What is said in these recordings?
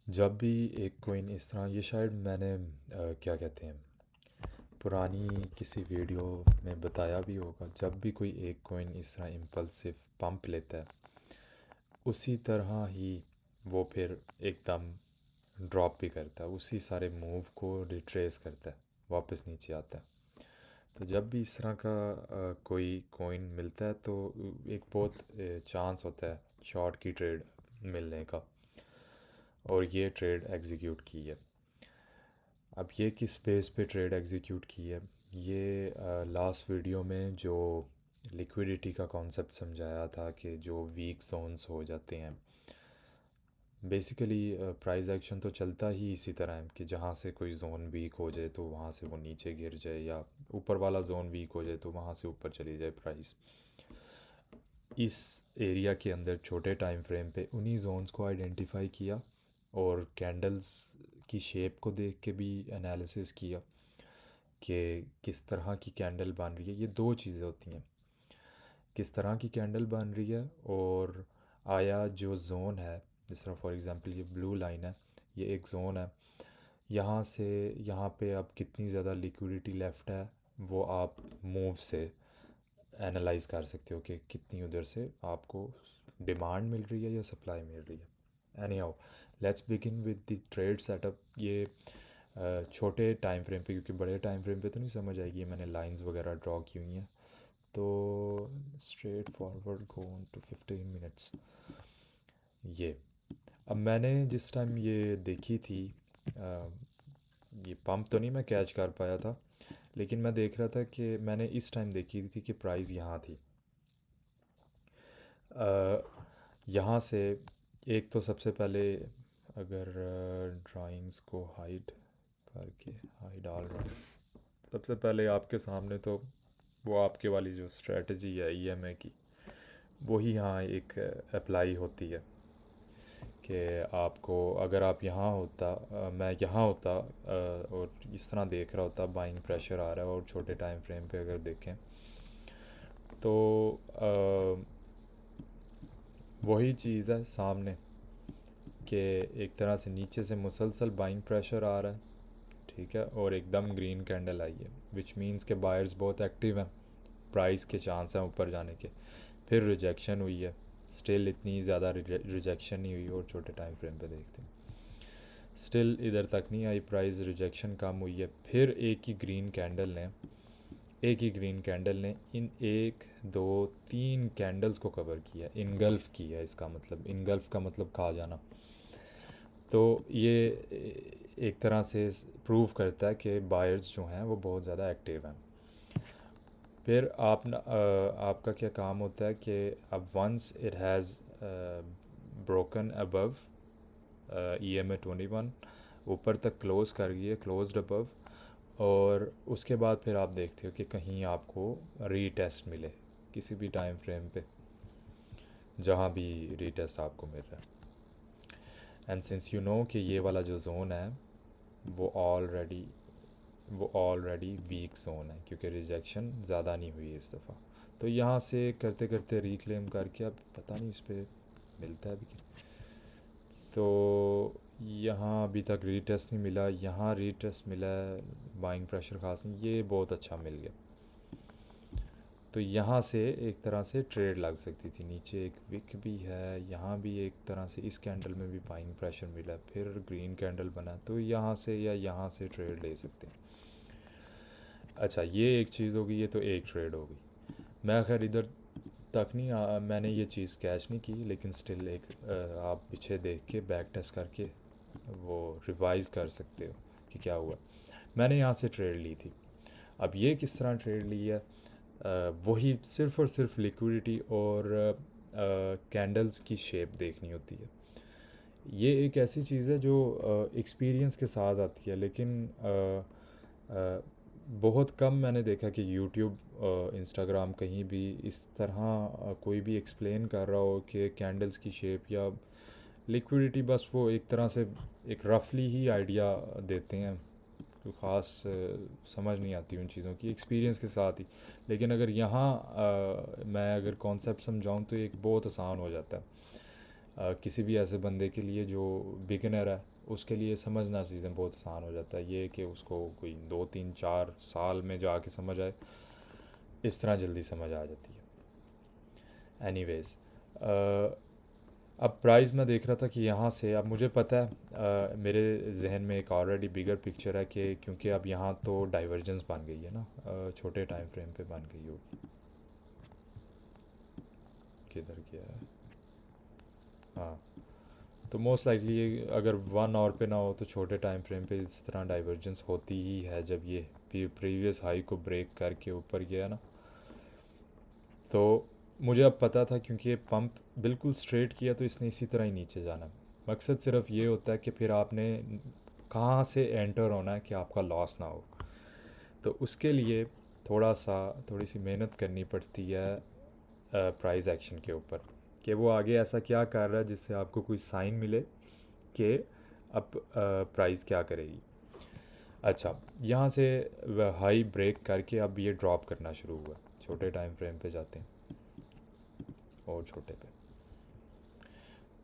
जब भी एक कोइन इस तरह ये शायद मैंने क्या कहते हैं पुरानी किसी वीडियो में बताया भी होगा। जब भी कोई एक कोइन इस तरह इम्पल्सिव पंप लेता है उसी तरह ही वो फिर एकदम ड्रॉप भी करता है, उसी सारे मूव को रिट्रेस करता है, वापस नीचे आता है। तो जब भी इस तरह का कोई कोइन मिलता है तो एक बहुत चांस होता है शॉर्ट की ट्रेड मिलने का, और ये ट्रेड एग्जीक्यूट की है। अब ये किस बेस पे ट्रेड एग्जीक्यूट की है, ये लास्ट वीडियो में जो लिक्विडिटी का कॉन्सेप्ट समझाया था कि जो वीक जोन्स हो जाते हैं, बेसिकली प्राइस एक्शन तो चलता ही इसी तरह है कि जहाँ से कोई जोन वीक हो जाए तो वहाँ से वो नीचे गिर जाए, या ऊपर वाला जोन वीक हो जाए तो वहाँ से ऊपर चली जाए प्राइस। इस एरिया के अंदर छोटे टाइम फ्रेम पे उन्हीं जोन्स को आइडेंटिफाई किया और कैंडल्स की शेप को देख के भी एनालिसिस किया कि किस तरह की कैंडल बन रही है। ये दो चीज़ें होती हैं, किस तरह की कैंडल बन रही है और आया जो जोन है, जिस तरह फॉर एग्ज़ाम्पल ये ब्लू लाइन है, ये एक जोन है, यहाँ से यहाँ पे अब कितनी ज़्यादा लिक्विडिटी लेफ़्ट है वो आप मूव से एनालाइज कर सकते हो कि कितनी उधर से आपको डिमांड मिल रही है या सप्लाई मिल रही है। Any how, let's begin with the trade setup. ये छोटे टाइम फ्रेम पे, क्योंकि बड़े टाइम फ्रेम पे तो नहीं समझ आएगी, मैंने लाइंस वगैरह ड्रॉ की हुई हैं। तो straight forward go on to 15 minutes. ये अब मैंने जिस टाइम ये देखी थी, अ, ये पंप तो नहीं मैं कैच कर पाया था, लेकिन मैं देख रहा था कि मैंने इस टाइम देखी थी कि प्राइस यहाँ थी। अ, यहाँ से एक तो सबसे पहले, अगर ड्राइंग्स को हाइड करके हाइड ऑल ड्राइंग्स, सबसे पहले आपके सामने तो वो आपके वाली जो स्ट्रेटजी है ईएमए की, वही यहाँ एक अप्लाई होती है कि आपको, अगर आप यहाँ होता, मैं यहाँ होता और इस तरह देख रहा होता बाइंग प्रेशर आ रहा है और छोटे टाइम फ्रेम पे अगर देखें तो वही चीज़ है सामने कि एक तरह से नीचे से मुसलसल बाइंग प्रेशर आ रहा है, ठीक है, और एकदम ग्रीन कैंडल आई है, विच मीन्स के बायर्स बहुत एक्टिव हैं, प्राइस के चांस हैं ऊपर जाने के। फिर रिजेक्शन हुई है, स्टिल इतनी ज़्यादा रिजेक्शन नहीं हुई, और छोटे टाइम फ्रेम पे देखते हैं स्टिल इधर तक नहीं आई प्राइस, रिजेक्शन कम हुई है। फिर एक ही ग्रीन कैंडल ने इन एक दो तीन कैंडल्स को कवर किया, इनगल्फ किया। इसका मतलब, इनगल्फ का मतलब खा जाना। तो ये एक तरह से प्रूव करता है कि बायर्स जो हैं वो बहुत ज़्यादा एक्टिव हैं। फिर आपका क्या काम होता है कि अब once it has broken above EMA 21, ऊपर तक क्लोज़ कर गई है, क्लोज्ड अबव, और उसके बाद फिर आप देखते हो कि कहीं आपको रीटेस्ट मिले किसी भी टाइम फ्रेम पे, जहाँ भी रीटेस्ट आपको मिल रहा है। एंड सिंस यू नो कि ये वाला जो जोन है वो ऑलरेडी वीक जोन है, क्योंकि रिजेक्शन ज़्यादा नहीं हुई इस दफ़ा। तो यहाँ से करते करते रिक्लेम करके, अब पता नहीं इस पर मिलता है अभी कि, तो यहाँ अभी तक रीटेस्ट नहीं मिला, यहाँ रीटेस्ट मिला है, बाइंग प्रेशर खास नहीं, ये बहुत अच्छा मिल गया। तो यहाँ से एक तरह से ट्रेड लग सकती थी। नीचे एक विक भी है, यहाँ भी एक तरह से इस कैंडल में भी बाइंग प्रेशर मिला, फिर ग्रीन कैंडल बना, तो यहाँ से या यहाँ से ट्रेड ले सकते हैं। अच्छा, ये एक चीज़ होगी, ये तो एक ट्रेड होगी। मैं खैर इधर तक नहीं मैंने ये चीज़ कैच नहीं की, लेकिन स्टिल एक आप पीछे देख के बैक टेस्ट करके वो रिवाइज़ कर सकते हो कि क्या हुआ। मैंने यहाँ से ट्रेड ली थी। अब ये किस तरह ट्रेड ली है, वही सिर्फ़ और सिर्फ लिक्विडिटी और कैंडल्स की शेप देखनी होती है। ये एक ऐसी चीज़ है जो एक्सपीरियंस के साथ आती है, लेकिन अ, बहुत कम मैंने देखा कि यूट्यूब, इंस्टाग्राम, कहीं भी इस तरह कोई भी एक्सप्लेन कर रहा हो कि कैंडल्स की शेप या लिक्विडिटी। बस वो एक तरह से एक रफली ही आइडिया देते हैं, कोई ख़ास समझ नहीं आती उन चीज़ों की, एक्सपीरियंस के साथ ही। लेकिन अगर यहाँ मैं अगर कॉन्सेप्ट समझाऊँ तो एक बहुत आसान हो जाता है। किसी भी ऐसे बंदे के लिए जो बिगिनर है, उसके लिए समझना चीज़ें बहुत आसान हो जाता है। ये कि उसको कोई 2 3 4 साल में जाके समझ आए, इस तरह जल्दी समझ आ जाती है। एनीवेज, अब प्राइस मैं देख रहा था कि यहाँ से, अब मुझे पता है, मेरे जहन में एक ऑलरेडी बिगर पिक्चर है कि क्योंकि अब यहाँ तो डाइवर्जेंस बन गई है ना, छोटे टाइम फ्रेम पे बन गई होगी। किधर गया है? हाँ, तो मोस्ट लाइकली ये अगर 1 आवर पे ना हो तो छोटे टाइम फ्रेम पे इस तरह डाइवर्जेंस होती ही है जब ये प्रीवियस हाई को ब्रेक करके ऊपर गया ना। तो मुझे अब पता था क्योंकि ये पंप बिल्कुल स्ट्रेट किया तो इसने इसी तरह ही नीचे जाना। मकसद सिर्फ ये होता है कि फिर आपने कहाँ से एंटर होना है कि आपका लॉस ना हो। तो उसके लिए थोड़ी सी मेहनत करनी पड़ती है प्राइस एक्शन के ऊपर, कि वो आगे ऐसा क्या कर रहा है जिससे आपको कोई साइन मिले कि अब प्राइस क्या करेगी। अच्छा, यहाँ से हाई ब्रेक करके अब ये ड्रॉप करना शुरू हुआ। छोटे टाइम फ्रेम पे जाते हैं और छोटे पे,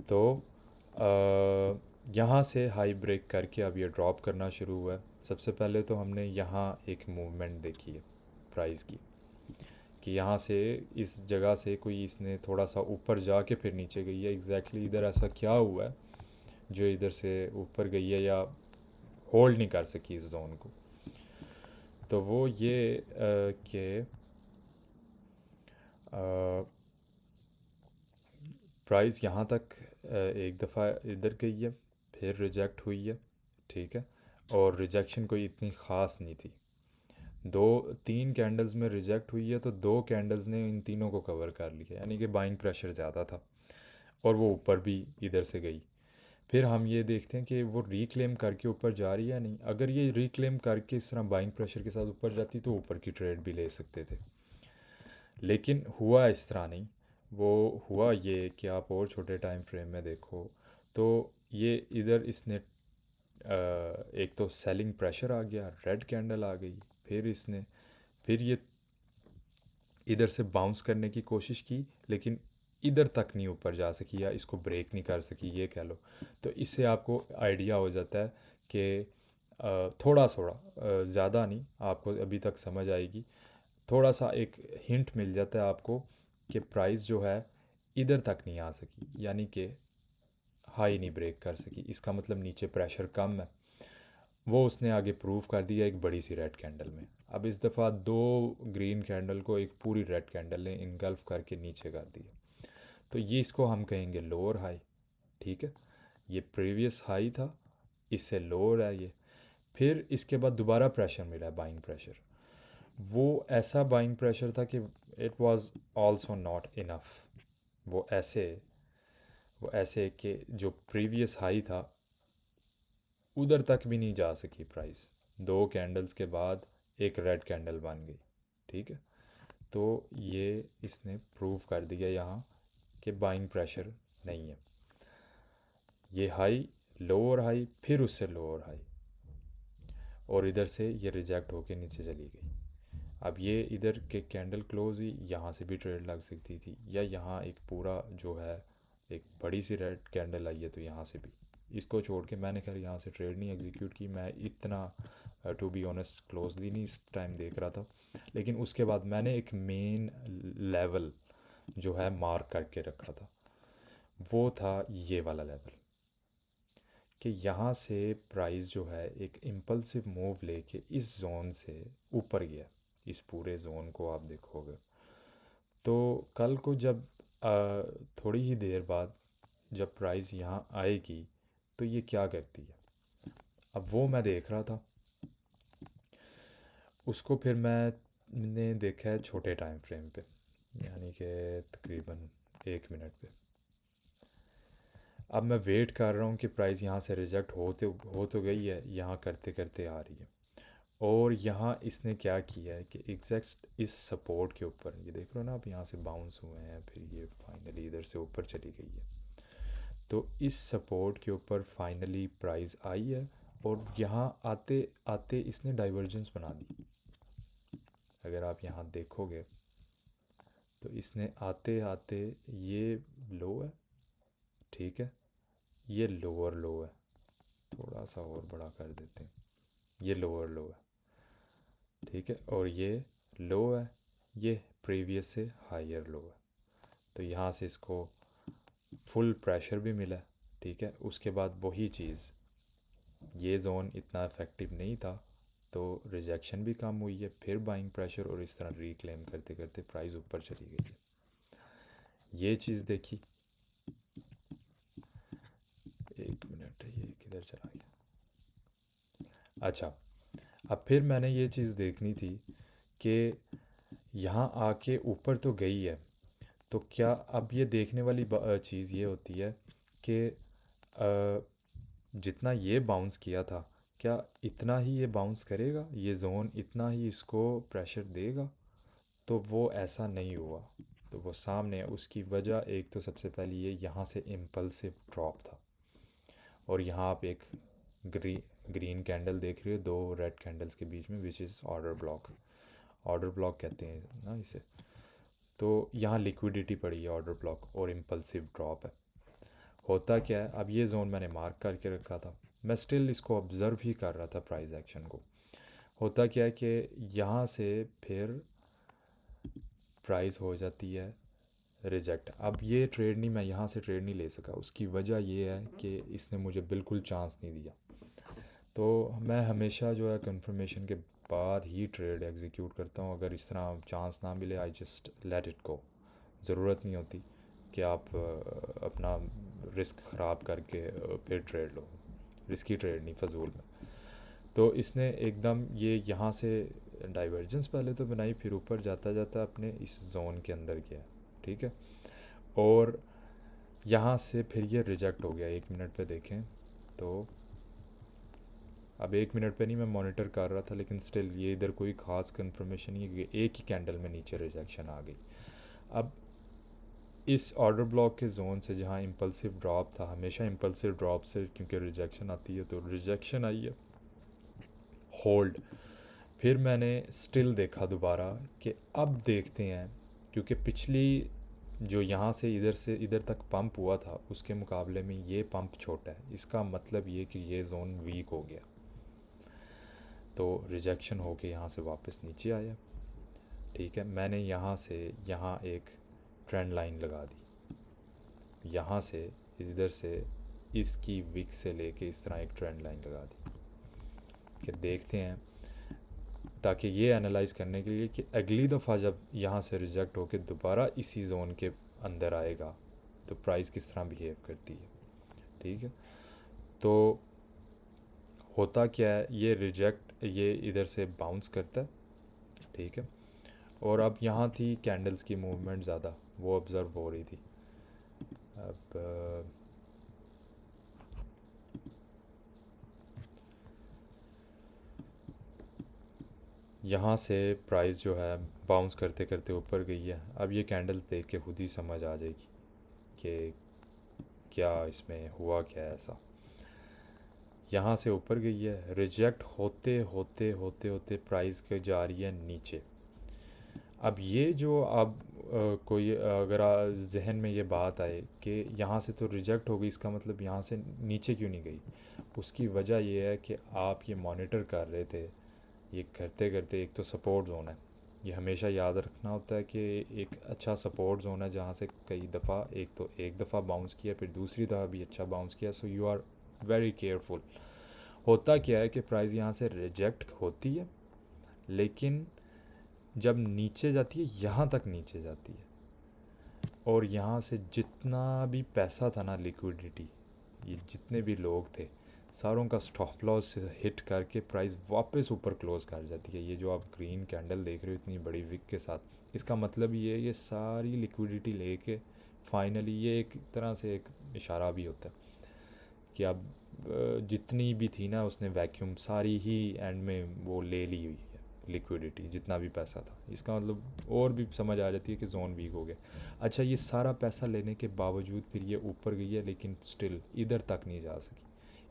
तो यहाँ से हाई ब्रेक करके अब ये ड्रॉप करना शुरू हुआ है। सबसे पहले तो हमने यहाँ एक मूवमेंट देखी है प्राइस की, कि यहाँ से इस जगह से कोई इसने थोड़ा सा ऊपर जाके फिर नीचे गई है। एग्जैक्टली इधर ऐसा क्या हुआ है जो इधर से ऊपर गई है या होल्ड नहीं कर सकी इस जोन को। तो वो ये कि प्राइस यहाँ तक एक दफ़ा इधर गई है, फिर रिजेक्ट हुई है, ठीक है। और रिजेक्शन कोई इतनी ख़ास नहीं थी, 2 3 कैंडल्स में रिजेक्ट हुई है, तो 2 कैंडल्स ने इन तीनों को कवर कर लिया, यानी कि बाइंग प्रेशर ज़्यादा था और वो ऊपर भी इधर से गई। फिर हम ये देखते हैं कि वो रिक्लेम करके ऊपर जा रही है नहीं। अगर ये रिक्लेम करके इस तरह बाइंग प्रेशर के साथ ऊपर जाती तो ऊपर की ट्रेड भी ले सकते थे, लेकिन हुआ इस तरह नहीं। वो हुआ ये कि आप और छोटे टाइम फ्रेम में देखो तो ये इधर इसने एक तो सेलिंग प्रेशर आ गया, रेड कैंडल आ गई, फिर ये इधर से बाउंस करने की कोशिश की, लेकिन इधर तक नहीं ऊपर जा सकी या इसको ब्रेक नहीं कर सकी, ये कह लो। तो इससे आपको आइडिया हो जाता है कि थोड़ा थोड़ा, ज़्यादा नहीं, आपको अभी तक समझ आएगी, थोड़ा सा एक हिंट मिल जाता है आपको कि प्राइस जो है इधर तक नहीं आ सकी, यानी कि हाई नहीं ब्रेक कर सकी। इसका मतलब नीचे प्रेशर कम है। वो उसने आगे प्रूव कर दिया एक बड़ी सी रेड कैंडल में। अब इस दफ़ा 2 ग्रीन कैंडल को एक पूरी रेड कैंडल ने इनगल्फ करके नीचे कर दिया। तो ये इसको हम कहेंगे लोअर हाई, ठीक है। ये प्रीवियस हाई था, इससे लोअर है ये। फिर इसके बाद दोबारा प्रेशर मिला, बाइंग प्रेशर। वो ऐसा बाइंग प्रेशर था कि it was also not enough. वो ऐसे वो ऐसे कि जो प्रीवियस हाई था उधर तक भी नहीं जा सकी प्राइस। 2 कैंडल्स के बाद एक रेड कैंडल बन गई, ठीक है। तो ये इसने प्रूव कर दिया यहाँ कि बाइंग प्रेशर नहीं है। ये हाई, लोअर हाई, फिर उससे लोअर हाई, और इधर से ये रिजेक्ट होके नीचे चली गई। अब ये इधर के कैंडल क्लोज हुई, यहाँ से भी ट्रेड लग सकती थी, या यहाँ एक पूरा जो है एक बड़ी सी रेड कैंडल आई है तो यहाँ से भी। इसको छोड़ के मैंने खैर यहाँ से ट्रेड नहीं एग्जीक्यूट की, मैं इतना टू बी ऑनेस्ट क्लोजली नहीं इस टाइम देख रहा था। लेकिन उसके बाद मैंने एक मेन लेवल जो है मार्क करके रखा था, वो था ये वाला लेवल, कि यहाँ से प्राइस जो है एक इम्पल्सिव मूव लेके इस जोन से ऊपर गया। इस पूरे जोन को आप देखोगे तो कल को जब थोड़ी ही देर बाद जब प्राइस यहाँ आएगी तो ये क्या करती है, अब वो मैं देख रहा था। उसको फिर मैंने देखा है छोटे टाइम फ्रेम पे, यानी कि तकरीबन 1 मिनट पे। अब मैं वेट कर रहा हूँ कि प्राइस यहाँ से रिजेक्ट हो तो गई है, यहाँ करते करते आ रही है। और यहाँ इसने क्या किया है कि एग्जैक्ट इस सपोर्ट के ऊपर, ये देख लो ना, आप यहाँ से बाउंस हुए हैं, फिर ये फाइनली इधर से ऊपर चली गई है। तो इस सपोर्ट के ऊपर फाइनली प्राइस आई है, और यहाँ आते आते इसने डाइवर्जेंस बना दी। अगर आप यहाँ देखोगे तो इसने आते आते ये लो है, ठीक है, ये लोअर लो है, थोड़ा सा और बड़ा कर देते हैं, ये लोअर लो है, ठीक है, और ये लो है, ये प्रीवियस से हायर लो है। तो यहाँ से इसको फुल प्रेशर भी मिला, ठीक है। उसके बाद वही चीज़, ये जोन इतना इफ़ेक्टिव नहीं था, तो रिजेक्शन भी कम हुई है, फिर बाइंग प्रेशर, और इस तरह रिक्लेम करते करते प्राइस ऊपर चली गई है। ये चीज़ देखी, एक मिनट, ये किधर चला गया, अच्छा। अब फिर मैंने ये चीज़ देखनी थी कि यहाँ आके ऊपर तो गई है, तो क्या अब ये देखने वाली चीज़ ये होती है कि जितना ये बाउंस किया था, क्या इतना ही ये बाउंस करेगा, ये जोन इतना ही इसको प्रेशर देगा? तो वो ऐसा नहीं हुआ। तो वो सामने, उसकी वजह एक तो सबसे पहले ये यहाँ से इम्पल्सिव ड्रॉप था, और यहाँ आप एक ग्रीन कैंडल देख रहे हो दो रेड कैंडल्स के बीच में, which is order block, order block कहते हैं ना इसे। तो यहाँ लिक्विडिटी पड़ी है, ऑर्डर ब्लॉक, और इम्पल्सिव ड्रॉप है। होता क्या है, अब ये जोन मैंने मार्क करके रखा था, मैं स्टिल इसको ऑब्ज़र्व ही कर रहा था प्राइस एक्शन को। होता क्या है कि यहाँ से फिर प्राइस हो जाती है रिजेक्ट। अब ये ट्रेड नहीं, मैं यहाँ से ट्रेड नहीं ले सका, उसकी वजह ये है कि इसने मुझे बिल्कुल चांस नहीं दिया। तो मैं हमेशा जो है कंफर्मेशन के बाद ही ट्रेड एग्जीक्यूट करता हूँ। अगर इस तरह चांस ना मिले, I just let it go. ज़रूरत नहीं होती कि आप अपना रिस्क ख़राब करके फिर ट्रेड लो, रिस्की ट्रेड नहीं, फजूल में। तो इसने एकदम ये यहाँ से डाइवर्जेंस पहले तो बनाई, फिर ऊपर जाता जाता अपने इस जोन के अंदर गया, ठीक है। और यहाँ से फिर ये रिजेक्ट हो गया, 1 मिनट पे देखें तो। अब 1 मिनट पे नहीं, मैं मॉनिटर कर रहा था, लेकिन स्टिल ये इधर कोई ख़ास कंफर्मेशन नहीं है कि एक ही कैंडल में नीचे रिजेक्शन आ गई। अब इस ऑर्डर ब्लॉक के जोन से जहाँ इम्पल्सिव ड्रॉप था, हमेशा इम्पल्सिव ड्रॉप से क्योंकि रिजेक्शन आती है, तो रिजेक्शन आई है, होल्ड। फिर मैंने स्टिल देखा दोबारा कि अब देखते हैं, क्योंकि पिछली जो यहाँ से इधर तक पंप हुआ था, उसके मुकाबले में ये पंप छोटा है, इसका मतलब ये कि ये जोन वीक हो गया। तो रिजेक्शन हो के यहाँ से वापस नीचे आया, ठीक है। मैंने यहाँ से यहाँ एक ट्रेंड लाइन लगा दी, यहाँ से इधर से इसकी विक से लेके इस तरह एक ट्रेंड लाइन लगा दी कि देखते हैं, ताकि ये एनालाइज करने के लिए कि अगली दफ़ा जब यहाँ से रिजेक्ट होकर दोबारा इसी जोन के अंदर आएगा तो प्राइस किस तरह बिहेव करती है, ठीक है। तो होता क्या है, ये इधर से बाउंस करता है, ठीक है। और अब यहाँ थी कैंडल्स की मूवमेंट ज़्यादा, वो ऑब्ज़र्व हो रही थी। अब यहाँ से प्राइस जो है बाउंस करते करते ऊपर गई है। अब ये कैंडल्स देख के खुद ही समझ आ जाएगी कि क्या इसमें हुआ, क्या ऐसा। यहाँ से ऊपर गई है, रिजेक्ट होते होते होते होते प्राइस के जा रही है नीचे। अब ये जो अब कोई अगर जहन में ये बात आए कि यहाँ से तो रिजेक्ट हो गई, इसका मतलब यहाँ से नीचे क्यों नहीं गई, उसकी वजह ये है कि आप ये मॉनिटर कर रहे थे। ये करते करते, एक तो सपोर्ट जोन है, ये हमेशा याद रखना होता है कि एक अच्छा सपोर्ट जोन है जहाँ से कई दफ़ा, एक दफ़ा बाउंस किया, फिर दूसरी दफ़ा भी अच्छा बाउंस किया, so you are very careful. होता क्या है कि प्राइस यहाँ से रिजेक्ट होती है, लेकिन जब नीचे जाती है, यहाँ तक नीचे जाती है, और यहाँ से जितना भी पैसा था ना, लिक्विडिटी, ये जितने भी लोग थे, सारों का स्टॉप लॉस हिट करके प्राइस वापस ऊपर क्लोज कर जाती है। ये जो आप ग्रीन कैंडल देख रहे हो इतनी बड़ी विक के साथ, इसका मतलब ये है, ये सारी लिक्विडिटी लेके फाइनली, ये एक तरह से एक इशारा भी होता है कि अब जितनी भी थी ना, उसने वैक्यूम सारी ही एंड में वो ले ली हुई है लिक्विडिटी, जितना भी पैसा था। इसका मतलब और भी समझ आ जाती है कि जोन वीक हो गया। अच्छा, ये सारा पैसा लेने के बावजूद फिर ये ऊपर गई है, लेकिन स्टिल इधर तक नहीं जा सकी,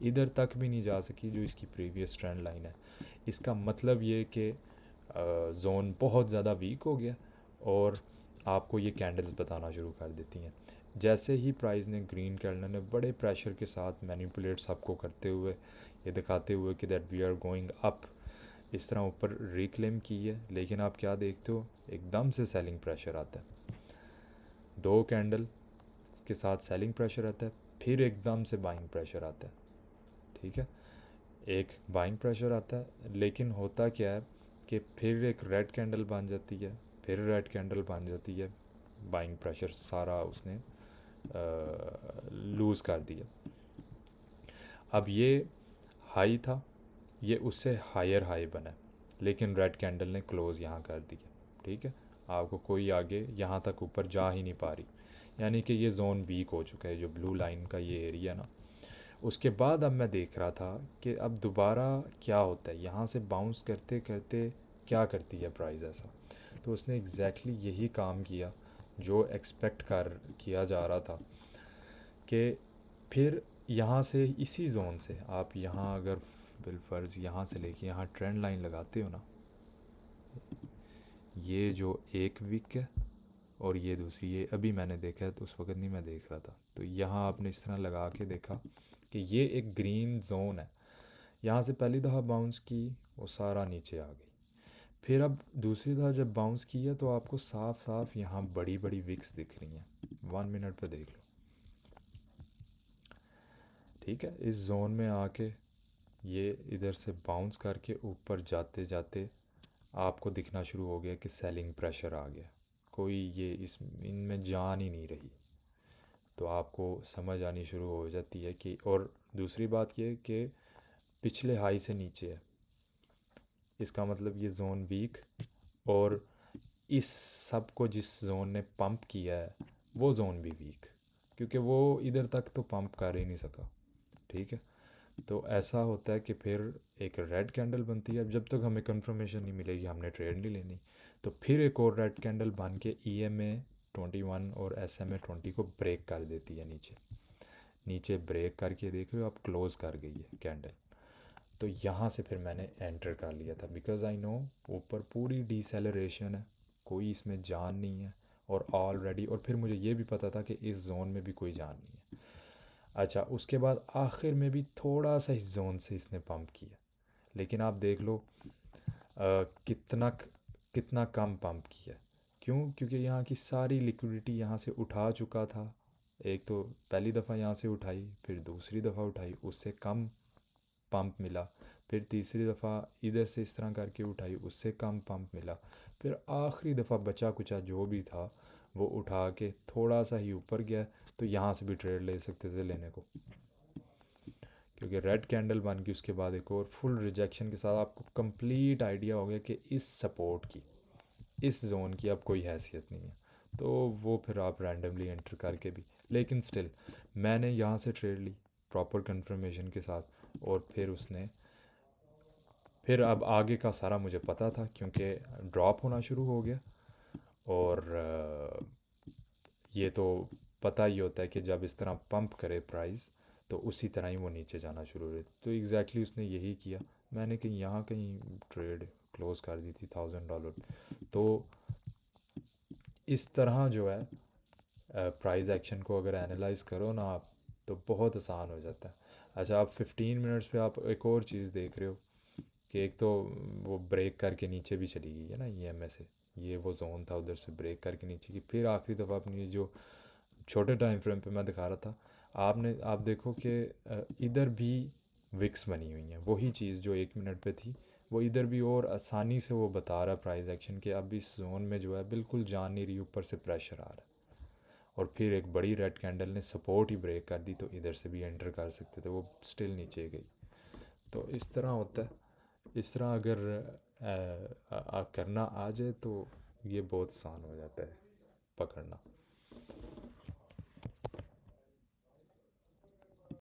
इधर तक भी नहीं जा सकी जो इसकी प्रीवियस ट्रेंड लाइन है। इसका मतलब ये कि जोन बहुत ज़्यादा वीक हो गया, और आपको ये कैंडल्स बताना शुरू कर देती हैं। जैसे ही प्राइस ने ग्रीन कैंडल ने बड़े प्रेशर के साथ मैनिपुलेट सबको करते हुए ये दिखाते हुए कि that we are going up, इस तरह ऊपर रिक्लेम की है, लेकिन आप क्या देखते हो, एकदम से सेलिंग प्रेशर आता है, 2 कैंडल के साथ सेलिंग प्रेशर आता है, फिर एकदम से बाइंग प्रेशर आता है। ठीक है, एक बाइंग प्रेशर आता है, लेकिन होता क्या है कि फिर एक रेड कैंडल बन जाती है, फिर रेड कैंडल बन जाती है, बाइंग प्रेशर सारा उसने लूज़ कर दिया। अब ये हाई था, ये उससे हायर हाई बना, लेकिन रेड कैंडल ने क्लोज़ यहाँ कर दिया। ठीक है, आपको कोई आगे यहाँ तक ऊपर जा ही नहीं पा रही, यानी कि ये जोन वीक हो चुका है, जो ब्लू लाइन का ये एरिया ना। उसके बाद अब मैं देख रहा था कि अब दोबारा क्या होता है, यहाँ से बाउंस करते करते क्या करती है प्राइस ऐसा। तो उसने एग्जैक्टली यही काम किया जो एक्सपेक्ट कर किया जा रहा था, कि फिर यहाँ से इसी जोन से आप यहाँ अगर बिलफर्ज यहाँ से लेके यहाँ ट्रेंड लाइन लगाते हो ना, ये जो एक वीक है और ये दूसरी, ये अभी मैंने देखा है, तो उस वक्त नहीं मैं देख रहा था, तो यहाँ आपने इस तरह लगा के देखा कि ये एक ग्रीन जोन है, यहाँ से पहली दफ़ा बाउंस की, वो सारा नीचे आ गई। फिर अब दूसरी दफ़ा जब बाउंस की है तो आपको साफ साफ यहाँ बड़ी बड़ी विक्स दिख रही हैं, 1 मिनट पे देख लो। ठीक है, इस जोन में आके ये इधर से बाउंस करके ऊपर जाते जाते आपको दिखना शुरू हो गया कि सेलिंग प्रेशर आ गया, कोई ये इस इनमें जान ही नहीं रही, तो आपको समझ आनी शुरू हो जाती है कि, और दूसरी बात ये कि पिछले हाई से नीचे है, इसका मतलब ये जोन वीक, और इस सब को जिस जोन ने पंप किया है वो जोन भी वीक, क्योंकि वो इधर तक तो पंप कर ही नहीं सका। ठीक है, तो ऐसा होता है कि फिर एक रेड कैंडल बनती है, अब जब तक हमें कंफर्मेशन नहीं मिलेगी हमने ट्रेड नहीं लेनी, तो फिर एक और रेड कैंडल बन के EMA 21 और SMA 20 को ब्रेक कर देती है, नीचे नीचे ब्रेक करके देखो आप क्लोज़ कर गई है कैंडल। तो यहाँ से फिर मैंने एंटर कर लिया था, बिकॉज़ आई नो ऊपर पूरी डिसेलरेशन है, कोई इसमें जान नहीं है, और ऑलरेडी, और फिर मुझे ये भी पता था कि इस जोन में भी कोई जान नहीं है। अच्छा, उसके बाद आखिर में भी थोड़ा सा इस जोन से इसने पंप किया, लेकिन आप देख लो कितना कितना कम पंप किया। क्यों? क्योंकि यहाँ की सारी लिक्विडिटी यहाँ से उठा चुका था, एक तो पहली दफ़ा यहाँ से उठाई, फिर दूसरी दफ़ा उठाई, उससे कम पंप मिला, फिर तीसरी दफ़ा इधर से इस तरह करके उठाई, उससे कम पंप मिला, फिर आखिरी दफ़ा बचा कुचा जो भी था वो उठा के थोड़ा सा ही ऊपर गया, तो यहाँ से भी ट्रेड ले सकते थे लेने को, क्योंकि रेड कैंडल बन गई उसके बाद एक और फुल रिजेक्शन के साथ आपको कंप्लीट आइडिया हो गया कि इस सपोर्ट की, इस जोन की अब कोई हैसियत नहीं है, तो वो फिर आप रैंडमली एंटर करके भी, लेकिन स्टिल मैंने यहाँ से ट्रेड ली प्रॉपर कंफर्मेशन के साथ, और फिर उसने, फिर अब आगे का सारा मुझे पता था क्योंकि ड्रॉप होना शुरू हो गया, और ये तो पता ही होता है कि जब इस तरह पंप करे प्राइस तो उसी तरह ही वो नीचे जाना शुरू हो, तो एग्जैक्टली उसने यही किया। मैंने कहीं यहाँ कहीं ट्रेड क्लोज कर दी थी $1000। तो इस तरह जो है प्राइस एक्शन को अगर एनालाइज करो ना आप, तो बहुत आसान हो जाता है। अच्छा, आप 15 मिनट्स पे आप एक और चीज़ देख रहे हो कि एक तो वो ब्रेक करके नीचे भी चली गई है ना EMA से, ये वो जोन था उधर से ब्रेक करके नीचे की, फिर आखिरी दफ़ा अपनी जो छोटे टाइम फ्रेम पे मैं दिखा रहा था, आप देखो कि इधर भी विक्स बनी हुई हैं, वही चीज़ जो 1 मिनट पे थी वो इधर भी, और आसानी से वो बता रहा है प्राइस एक्शन के अब इस जोन में जो है बिल्कुल जान नहीं रही, ऊपर से प्रेशर आ रहा है, और फिर एक बड़ी रेड कैंडल ने सपोर्ट ही ब्रेक कर दी, तो इधर से भी एंटर कर सकते थे, वो स्टिल नीचे गई। तो इस तरह होता है, इस तरह अगर करना आ जाए तो ये बहुत आसान हो जाता है पकड़ना।